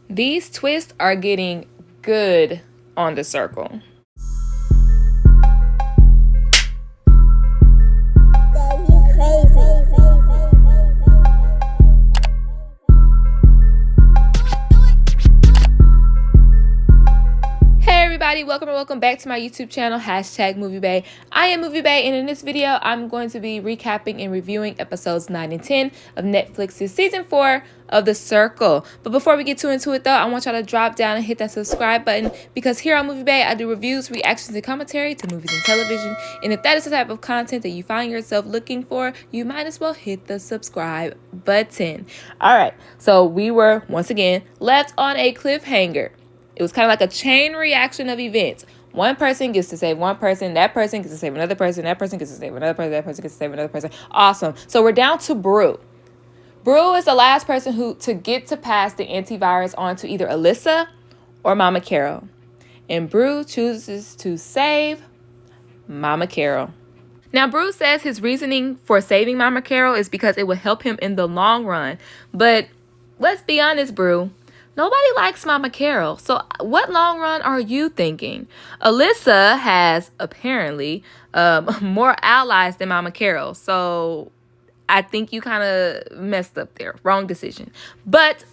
These twists are getting good on the circle. Welcome back to my YouTube channel, #MovieBay. I am MovieBay, and in this video, I'm going to be recapping and reviewing episodes 9 and 10 of Netflix's season 4 of The Circle. But before we get too into it though, I want y'all to drop down and hit that subscribe button, because here on MovieBay, I do reviews, reactions, and commentary to movies and television. And if that is the type of content that you find yourself looking for, you might as well hit the subscribe button. Alright, so we were, once again, left on a cliffhanger. It was kind of like a chain reaction of events. One person gets to save one person. That person gets to save another person. That person gets to save another person. That person gets to save another person. Awesome. So we're down to Brew. Brew is the last person to get to pass the antivirus on to either Alyssa or Mama Carol. And Brew chooses to save Mama Carol. Now, Brew says his reasoning for saving Mama Carol is because it will help him in the long run. But let's be honest, Brew. Nobody likes Mama Carol. So what long run are you thinking? Alyssa has apparently more allies than Mama Carol. So I think you kind of messed up there. Wrong decision. But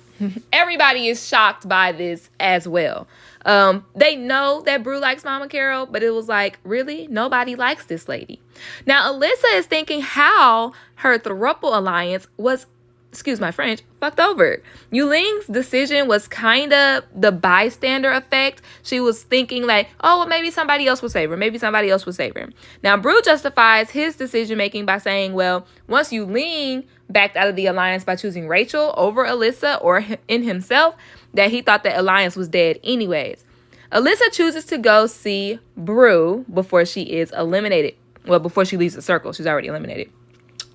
everybody is shocked by this as well. They know that Brew likes Mama Carol, but it was like, really? Nobody likes this lady. Now, Alyssa is thinking how her throuple alliance was, excuse my French, fucked over. Yuling's decision was kind of the bystander effect. She was thinking like, oh, well, maybe somebody else will save her. Maybe somebody else will save her. Now, Brew justifies his decision making by saying, well, once Yuling backed out of the alliance by choosing Rachel over Alyssa or in himself, that he thought that alliance was dead anyways. Alyssa chooses to go see Brew before she is eliminated. Well, before she leaves the circle. She's already eliminated.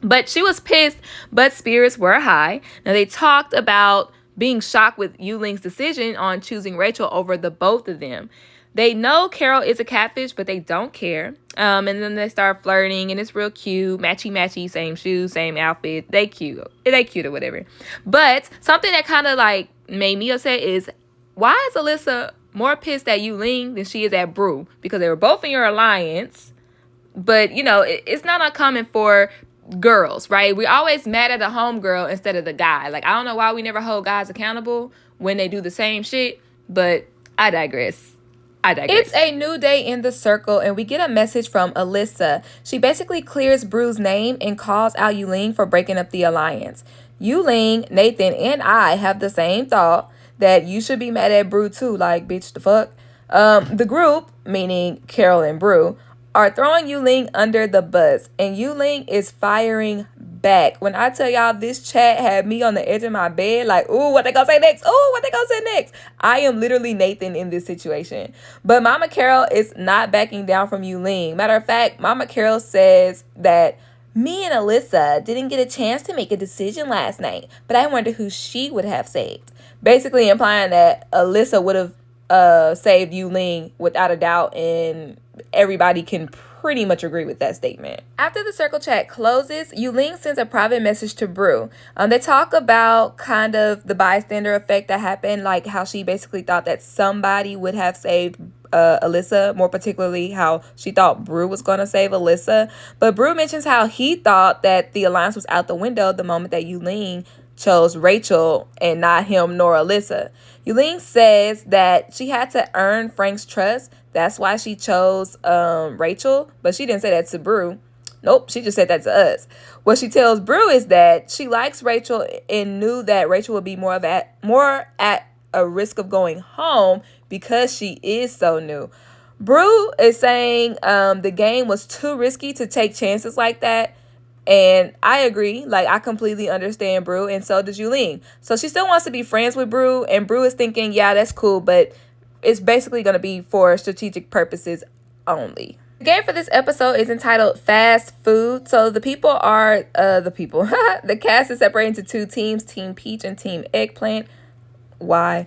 But she was pissed, but spirits were high. Now, they talked about being shocked with Yuling's decision on choosing Rachel over the both of them. They know Carol is a catfish, but they don't care. And then they start flirting, and it's real cute. Matchy, same shoes, same outfit. They cute or whatever. But something that kind of like made me upset is, why is Alyssa more pissed at Yuling than she is at Brew? Because they were both in your alliance. But, you know, it's not uncommon for girls, right? We always mad at the homegirl instead of the guy. Like, I don't know why we never hold guys accountable when they do the same shit, but I digress. It's a new day in the circle, and we get a message from Alyssa. She basically clears Brew's name and calls out Yuling for breaking up the alliance. Yuling, Nathan, and I have the same thought, that you should be mad at Brew too. Like, bitch, the fuck? The group, meaning Carol and Brew, are throwing Yuling under the bus, and Yuling is firing back. When I tell y'all, this chat had me on the edge of my bed, like, ooh, what they gonna say next? Ooh, what they gonna say next? I am literally Nathan in this situation. But Mama Carol is not backing down from Yuling. Matter of fact, Mama Carol says that me and Alyssa didn't get a chance to make a decision last night, but I wonder who she would have saved. Basically implying that Alyssa would have saved Yuling without a doubt, and everybody can pretty much agree with that statement. After the circle chat closes, Yuling sends a private message to Brew. They talk about kind of the bystander effect that happened, like how she basically thought that somebody would have saved Alyssa, more particularly how she thought Brew was going to save Alyssa. But Brew mentions how he thought that the alliance was out the window the moment that Yuling chose Rachel and not him nor Alyssa. Yuling says that she had to earn Frank's trust. That's why she chose Rachel, but she didn't say that to Brew. Nope, she just said that to us. What she tells Brew is that she likes Rachel and knew that Rachel would be more at a risk of going home because she is so new. Brew is saying the game was too risky to take chances like that. And I agree. Like, I completely understand Brew, and so does Yuling. So she still wants to be friends with Brew, and Brew is thinking, yeah, that's cool, but it's basically going to be for strategic purposes only. The game for this episode is entitled Fast Food. So the people are, the cast is separated into two teams, Team Peach and Team Eggplant. Why?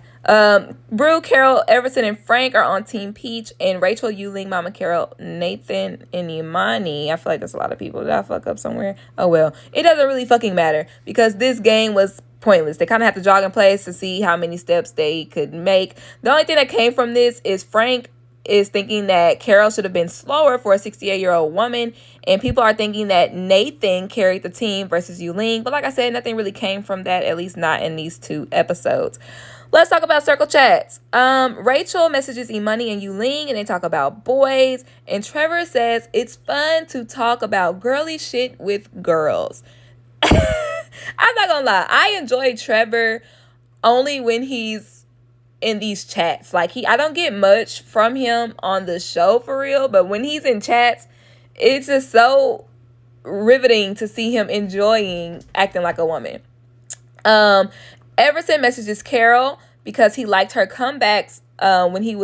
Brew, Carol, Everson, and Frank are on Team Peach, and Rachel, Yuling, Mama Carol, Nathan, and Emani. I feel like that's a lot of people. Did I fuck up somewhere? Oh well. It doesn't really fucking matter because this game was pointless. They kind of have to jog in place to see how many steps they could make. The only thing that came from this is Frank is thinking that Carol should have been slower for a 68-year-old woman, and people are thinking that Nathan carried the team versus Yuling. But like I said, nothing really came from that, at least not in these 2 episodes. Let's talk about circle chats. Rachel messages Emani and Yuling, and they talk about boys. And Trevor says it's fun to talk about girly shit with girls. I'm not gonna lie, I enjoy Trevor only when he's in these chats. Like, I don't get much from him on the show for real, but when he's in chats, it's just so riveting to see him enjoying acting like a woman. Everson messages Carol because he liked her comebacks when she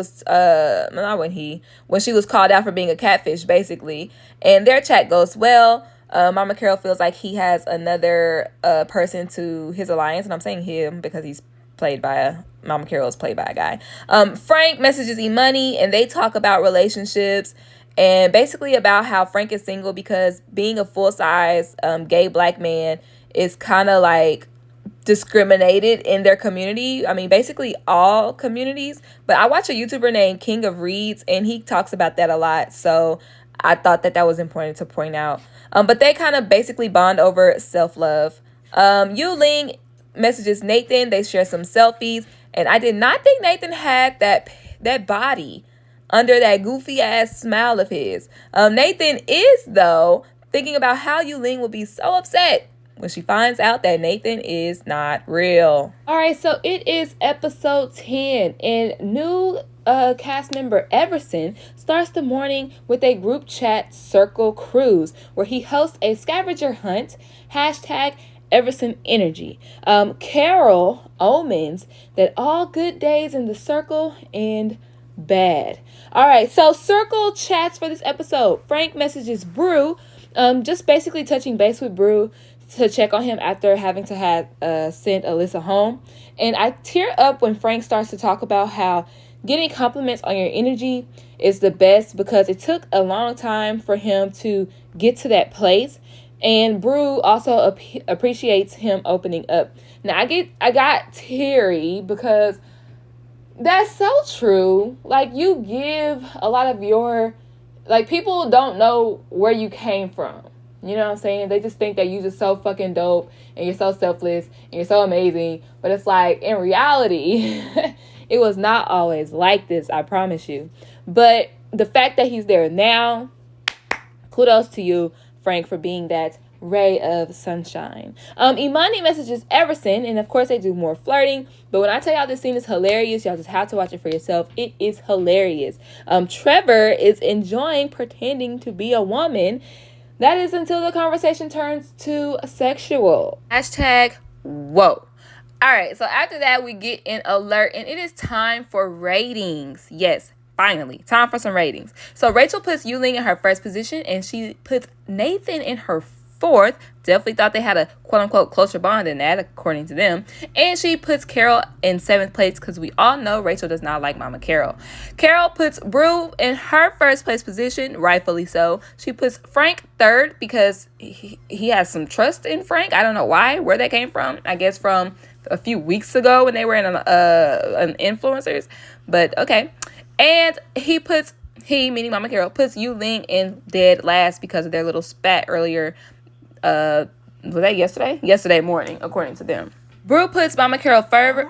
was called out for being a catfish, basically. And their chat goes well. Mama Carol feels like he has another person to his alliance, and I'm saying him because Mama Carol is played by a guy. Frank messages Emani, and they talk about relationships and basically about how Frank is single because being a full-size gay black man is kind of like discriminated in their community. I mean, basically all communities. But I watch a YouTuber named King of Reads, and he talks about that a lot. So I thought that was important to point out. But they kind of basically bond over self-love. Yuling messages Nathan. They share some selfies. And I did not think Nathan had that body under that goofy ass smile of his. Nathan is, though, thinking about how Yuling will be so upset when she finds out that Nathan is not real. All right, so it is episode 10, and new cast member Everson starts the morning with a group chat circle cruise where he hosts a scavenger hunt, #Everson Energy. Carol omens that all good days in the circle end bad. All right, so circle chats for this episode. Frank messages Brew, just basically touching base with Brew to check on him after having to have sent Alyssa home. And I tear up when Frank starts to talk about how getting compliments on your energy is the best because it took a long time for him to get to that place. And Brew also appreciates him opening up. Now I got teary because that's so true. Like, you give a lot of your, like, people don't know where you came from. You know what I'm saying? They just think that you just so fucking dope and you're so selfless and you're so amazing. But it's like, in reality, it was not always like this, I promise you. But the fact that he's there now, kudos to you, Frank, for being that ray of sunshine. Emani messages Everson, and of course they do more flirting. But when I tell y'all this scene is hilarious, y'all just have to watch it for yourself. It is hilarious. Trevor is enjoying pretending to be a woman. That is until the conversation turns to sexual. #whoa. All right, so after that, we get an alert, and it is time for ratings. Yes, finally, time for some ratings. So Rachel puts Yuling in her first position, and she puts Nathan in her fourth. Definitely thought they had a quote-unquote closer bond than that, according to them. And she puts Carol in seventh place because we all know Rachel does not like Mama Carol. Carol puts Brew in her first place position, rightfully so. She puts Frank third because he has some trust in Frank. I don't know where that came from. I guess from a few weeks ago when they were in an influencers. But okay. And he, meaning Mama Carol, puts Yuling in dead last because of their little spat earlier. Was that yesterday? Yesterday morning, according to them. Brew puts Mama Carol Brew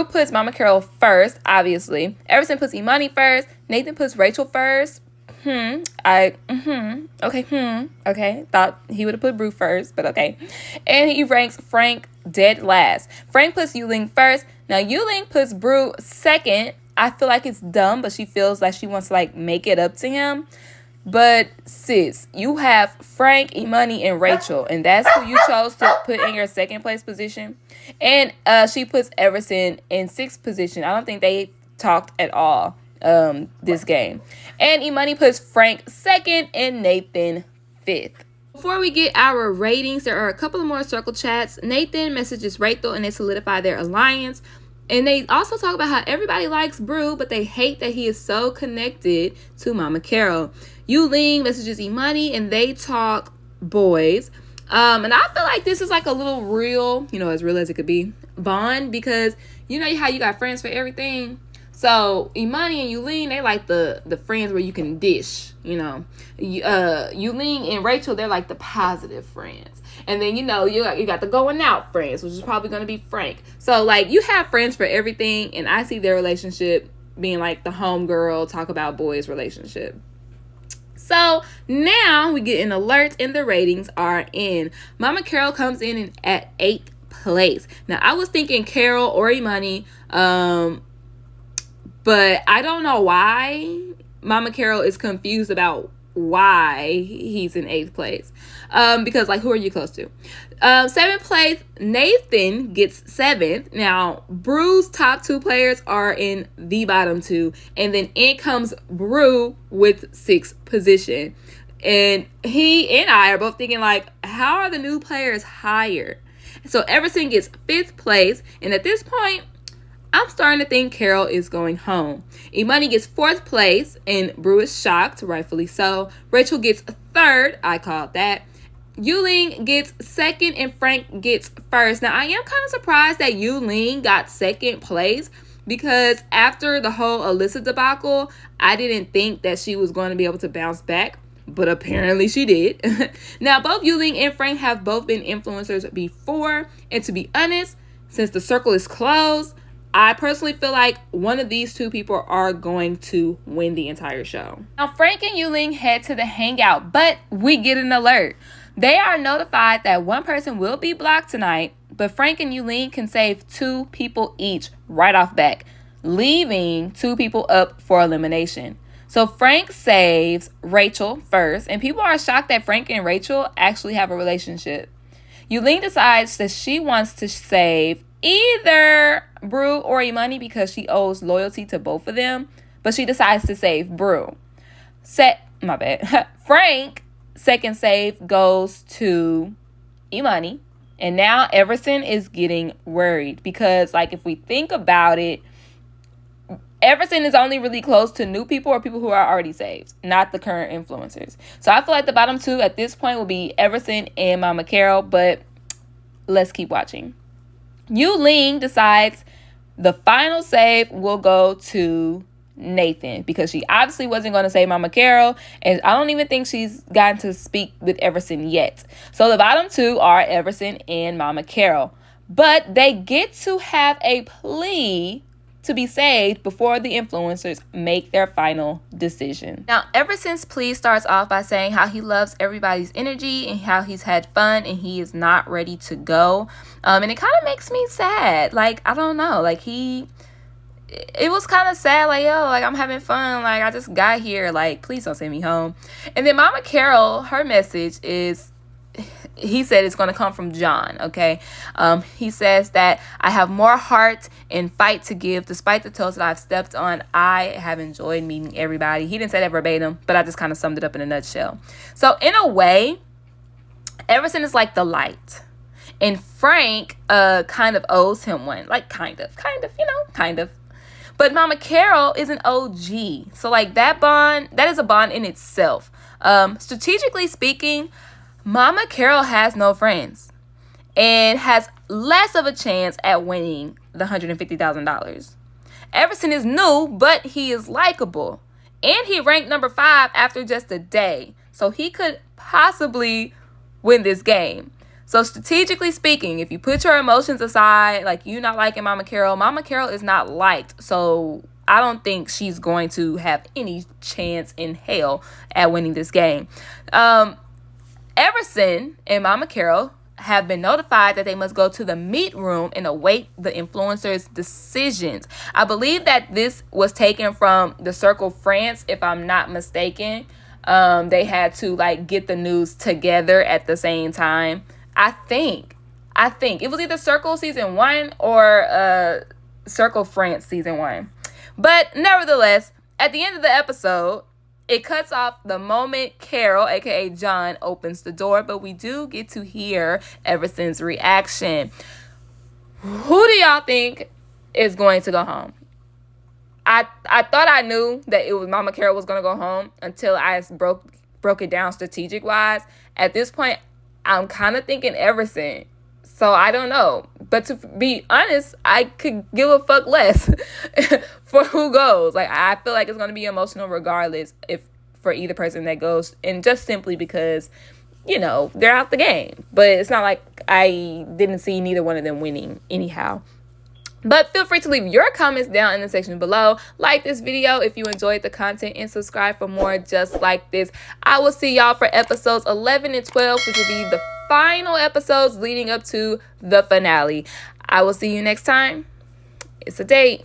puts Mama Carol first, obviously. Everson puts Emani first. Nathan puts Rachel first. Okay. Thought he would have put Brew first, but okay. And he ranks Frank dead last. Frank puts Yuling first. Now, Yuling puts Brew second. I feel like it's dumb, but she feels like she wants to, make it up to him. But, sis, you have Frank, Emani, and Rachel, and that's who you chose to put in your second place position. And she puts Everson in sixth position. I don't think they talked at all this game. And Emani puts Frank second and Nathan fifth. Before we get our ratings, there are a couple of more circle chats. Nathan messages Rachel, and they solidify their alliance. And they also talk about how everybody likes Brew, but they hate that he is so connected to Mama Carol. Yuling messages Emani, and they talk boys. And I feel like this is like a little real, as real as it could be, bond, because you know how you got friends for everything. So Emani and Yulene, they like the friends where you can dish, Yulene and Rachel, they're like the positive friends. And then, you got the going out friends, which is probably going to be Frank. So, like, you have friends for everything. And I see their relationship being like the homegirl, talk about boys relationship. So, now we get an alert and the ratings are in. Mama Carol comes in at 8th place. Now, I was thinking Carol or Emani, but I don't know why Mama Carol is confused about why he's in 8th place. Because, like, who are you close to? 7th place, Nathan gets 7th. Now, Brew's top 2 players are in the bottom 2. And then in comes Brew with 6th position. And he and I are both thinking, like, how are the new players higher? So Everson gets 5th place. And at this point, I'm starting to think Carol is going home. Emani gets 4th place, and Brew is shocked, rightfully so. Rachel gets 3rd, I called that. Yulene gets 2nd, and Frank gets 1st. Now, I am kind of surprised that Yulene got 2nd place, because after the whole Alyssa debacle, I didn't think that she was going to be able to bounce back, but apparently she did. Now, both Yulene and Frank have both been influencers before, and to be honest, since the circle is closed, I personally feel like one of these 2 people are going to win the entire show. Now, Frank and Yulene head to the hangout, but we get an alert. They are notified that one person will be blocked tonight, but Frank and Yulene can save 2 people each right off back, leaving 2 people up for elimination. So Frank saves Rachel first, and people are shocked that Frank and Rachel actually have a relationship. Yulene decides that she wants to save either Brew or Emani because she owes loyalty to both of them, but she decides to save Brew. Frank, second save goes to Emani, and now Everson is getting worried because, like, if we think about it, Everson is only really close to new people or people who are already saved, not the current influencers. So I feel like the bottom 2 at this point will be Everson and Mama Carol, but let's keep watching. Yulene decides the final save will go to Nathan because she obviously wasn't going to save Mama Carol, and I don't even think she's gotten to speak with Everson yet. So the bottom 2 are Everson and Mama Carol, but they get to have a plea to be saved before the influencers make their final decision. Now, Everson's plea starts off by saying how he loves everybody's energy and how he's had fun and he is not ready to go. And it kind of makes me sad. Like, I don't know. Like, it was kind of sad. Like, yo, like, I'm having fun. Like, I just got here. Like, please don't send me home. And then Mama Carol, her message is, he said it's going to come from John, okay? He says that I have more heart and fight to give. Despite the toes that I've stepped on, I have enjoyed meeting everybody. He didn't say that verbatim, but I just kind of summed it up in a nutshell. So in a way, Everson is like the light. And Frank kind of owes him one. Like, kind of. But Mama Carol is an OG. So, like, that is a bond in itself. Strategically speaking, Mama Carol has no friends and has less of a chance at winning the $150,000. Everson is new, but he is likable. And he ranked number 5 after just a day. So he could possibly win this game. So strategically speaking, if you put your emotions aside, like you not liking Mama Carol is not liked. So I don't think she's going to have any chance in hell at winning this game. Everson and Mama Carol have been notified that they must go to the meet room and await the influencers' decisions. I believe that this was taken from the Circle France, if I'm not mistaken. They had to, like, get the news together at the same time. I think it was either Circle season 1 or Circle France season 1. But nevertheless, at the end of the episode, it cuts off the moment Carol, aka John, opens the door, but we do get to hear Everson's reaction. Who do y'all think is going to go home? I thought I knew that it was Mama Carol was going to go home until I broke it down strategic wise. At this point, I'm kind of thinking Everson. So I don't know. But to be honest, I could give a fuck less for who goes. Like, I feel like it's going to be emotional regardless if for either person that goes. And just simply because, you know, they're out the game. But it's not like I didn't see neither one of them winning anyhow. But feel free to leave your comments down in the section below. Like this video if you enjoyed the content, and subscribe for more just like this. I will see y'all for episodes 11 and 12, which will be the final episodes leading up to the finale. I will see you next time. It's a date.